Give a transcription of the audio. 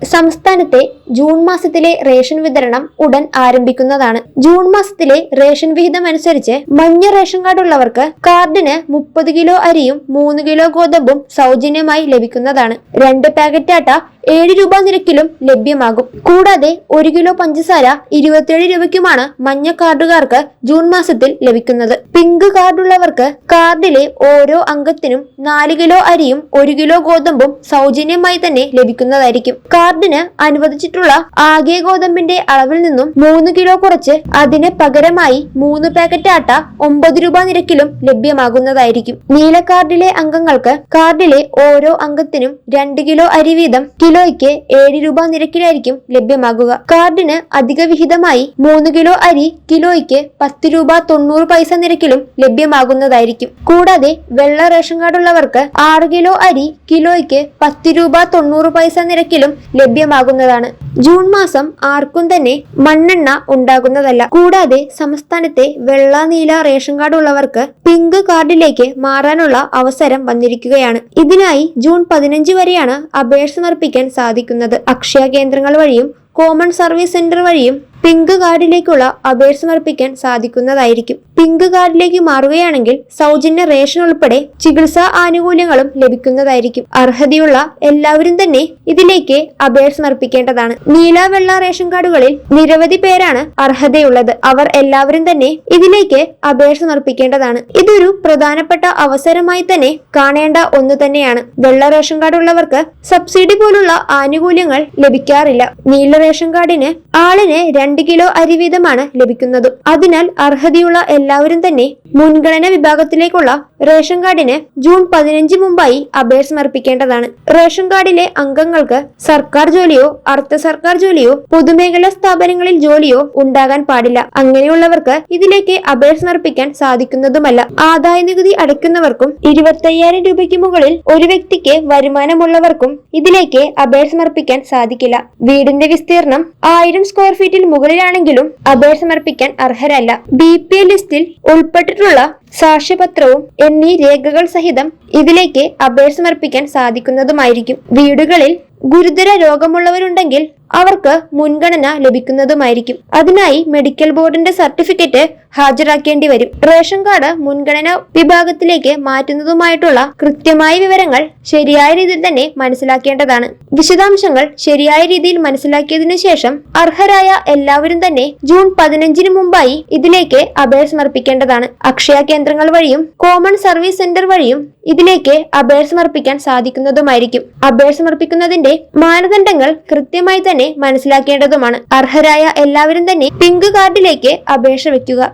സംസ്ഥാനത്തെ ജൂൺ മാസത്തിലെ റേഷൻ വിതരണം ഉടൻ ആരംഭിക്കുന്നതാണ്. ജൂൺ മാസത്തിലെ റേഷൻ വിഹിതം അനുസരിച്ച് മഞ്ഞ റേഷൻ കാർഡ് ഉള്ളവർക്ക് കാർഡിന് 30 കിലോ അരിയും 3 കിലോ ഗോതമ്പും സൗജന്യമായി ലഭിക്കുന്നതാണ്. 2 പാക്കറ്റ് ആട്ട 7 രൂപ നിരക്കിലും ലഭ്യമാകും. കൂടാതെ 1 കിലോ പഞ്ചസാര 27 രൂപയ്ക്കുമാണ് മഞ്ഞ കാർഡുകാർക്ക് ജൂൺ മാസത്തിൽ ലഭിക്കുന്നത്. പിങ്ക് കാർഡുള്ളവർക്ക് കാർഡിലെ ഓരോ അംഗത്തിനും 4 കിലോ അരിയും 1 കിലോ ഗോതമ്പും സൗജന്യമായി തന്നെ ലഭിക്കുന്നതായിരിക്കും. കാർഡിന് അനുവദിച്ചിട്ടുള്ള ആകെ ഗോതമ്പിന്റെ അളവിൽ നിന്നും 3 കിലോ കുറച്ച് അതിന് പകരമായി 3 പാക്കറ്റ് ആട്ട 9 രൂപ നിരക്കിലും ലഭ്യമാകുന്നതായിരിക്കും. നീല കാർഡിലെ അംഗങ്ങൾക്ക് കാർഡിലെ ഓരോ അംഗത്തിനും 2 കിലോ അരി വീതം കിലോയ്ക്ക് 7 രൂപ നിരക്കിലായിരിക്കും ലഭ്യമാകുക. കാർഡിന് അധിക വിഹിതമായി 3 കിലോ അരി കിലോയ്ക്ക് 10 രൂപ 90 പൈസ നിരക്കിലും ലഭ്യമാകുന്നതായിരിക്കും. കൂടാതെ വെള്ള റേഷൻ കാർഡുള്ളവർക്ക് 6 കിലോ അരി കിലോയ്ക്ക് 10 രൂപ 90 പൈസ നിരക്കിലും ലഭ്യമാകുന്നതാണ്. ജൂൺ മാസം ആർക്കും തന്നെ മണ്ണെണ്ണ ഉണ്ടാകുന്നതല്ല. കൂടാതെ സംസ്ഥാനത്തെ വെള്ള നീല റേഷൻ കാർഡ് ഉള്ളവർക്ക് പിങ്ക് കാർഡിലേക്ക് മാറാനുള്ള അവസരം വന്നിരിക്കുകയാണ്. ഇതിനായി ജൂൺ 15 വരെയാണ് അപേക്ഷ സമർപ്പിക്കാൻ സാധിക്കുന്നത്. അക്ഷയ കേന്ദ്രങ്ങൾ വഴിയും കോമൺ സർവീസ് സെന്റർ വഴിയും പിങ്ക് കാർഡിലേക്കുള്ള അപേക്ഷ സമർപ്പിക്കാൻ സാധിക്കുന്നതായിരിക്കും. പിങ്ക് കാർഡിലേക്ക് മാറുകയാണെങ്കിൽ സൗജന്യ റേഷൻ ഉൾപ്പെടെ ചികിത്സാ ആനുകൂല്യങ്ങളും ലഭിക്കുന്നതായിരിക്കും. അർഹതയുള്ള എല്ലാവരും തന്നെ ഇതിലേക്ക് അപേക്ഷ സമർപ്പിക്കേണ്ടതാണ്. നീല വെള്ള റേഷൻ കാർഡുകളിൽ നിരവധി പേരാണ് അർഹതയുള്ളത്. അവർ എല്ലാവരും തന്നെ ഇതിലേക്ക് അപേക്ഷ സമർപ്പിക്കേണ്ടതാണ്. ഇതൊരു പ്രധാനപ്പെട്ട അവസരമായി തന്നെ കാണേണ്ട ഒന്ന് തന്നെയാണ്. വെള്ള റേഷൻ കാർഡ് ഉള്ളവർക്ക് സബ്സിഡി പോലുള്ള ആനുകൂല്യങ്ങൾ ലഭിക്കാറില്ല. നീല റേഷൻ കാർഡിന് ആളിന് 2 കിലോ അരി വീതമാണ് ലഭിക്കുന്നത്. അതിനാൽ അർഹതയുള്ള എല്ലാവരും തന്നെ മുൻഗണന വിഭാഗത്തിലേക്കുള്ള റേഷൻ കാർഡിന് ജൂൺ 15 മുമ്പായി അപേക്ഷ സമർപ്പിക്കേണ്ടതാണ്. റേഷൻ കാർഡിലെ അംഗങ്ങൾക്ക് സർക്കാർ ജോലിയോ അർദ്ധ സർക്കാർ ജോലിയോ പൊതുമേഖലാ സ്ഥാപനങ്ങളിൽ ജോലിയോ ഉണ്ടാകാൻ പാടില്ല. അങ്ങനെയുള്ളവർക്ക് ഇതിലേക്ക് അപേക്ഷ സമർപ്പിക്കാൻ സാധിക്കുന്നതുമല്ല. ആദായ നികുതി അടയ്ക്കുന്നവർക്കും 25,000 രൂപയ്ക്ക് മുകളിൽ ഒരു വ്യക്തിക്ക് വരുമാനമുള്ളവർക്കും ഇതിലേക്ക് അപേക്ഷ സമർപ്പിക്കാൻ സാധിക്കില്ല. വീടിന്റെ വിസ്തീർണം 1000 സ്ക്വയർ ഫീറ്റിൽ മുകളിലാണെങ്കിലും അപേക്ഷ സമർപ്പിക്കാൻ അർഹരല്ല. BPL ലിസ്റ്റിൽ ഉൾപ്പെട്ടിട്ടുള്ള സാക്ഷ്യപത്രവും എന്നീ രേഖകൾ സഹിതം ഇതിലേക്ക് അപേക്ഷ സമർപ്പിക്കാൻ സാധിക്കുന്നതുമായിരിക്കും. വീടുകളിൽ ഗുരുതര രോഗമുള്ളവരുണ്ടെങ്കിൽ അവർക്ക് മുൻഗണന ലഭിക്കുന്നതുമായിരിക്കും. അതിനായി മെഡിക്കൽ ബോർഡിന്റെ സർട്ടിഫിക്കറ്റ് ഹാജരാക്കേണ്ടി വരും. റേഷൻ കാർഡ് മുൻഗണന വിഭാഗത്തിലേക്ക് മാറ്റുന്നതുമായിട്ടുള്ള കൃത്യമായ വിവരങ്ങൾ ശരിയായ രീതിയിൽ തന്നെ മനസ്സിലാക്കേണ്ടതാണ്. വിശദാംശങ്ങൾ ശരിയായ രീതിയിൽ മനസ്സിലാക്കിയതിനു ശേഷം അർഹരായ എല്ലാവരും തന്നെ ജൂൺ 15 മുമ്പായി ഇതിലേക്ക് അപേക്ഷ സമർപ്പിക്കേണ്ടതാണ്. അക്ഷയ കേന്ദ്രങ്ങൾ വഴിയും കോമൺ സർവീസ് സെന്റർ വഴിയും ഇതിലേക്ക് അപേക്ഷ സമർപ്പിക്കാൻ സാധിക്കുന്നതുമായിരിക്കും. അപേക്ഷ സമർപ്പിക്കുന്നതിന്റെ മാനദണ്ഡങ്ങൾ കൃത്യമായി തന്നെ മനസ്സിലാക്കേണ്ടതുമാണ്. അർഹരായ എല്ലാവരും തന്നെ പിങ്ക് കാർഡിലേക്ക് അപേക്ഷ വെക്കുക.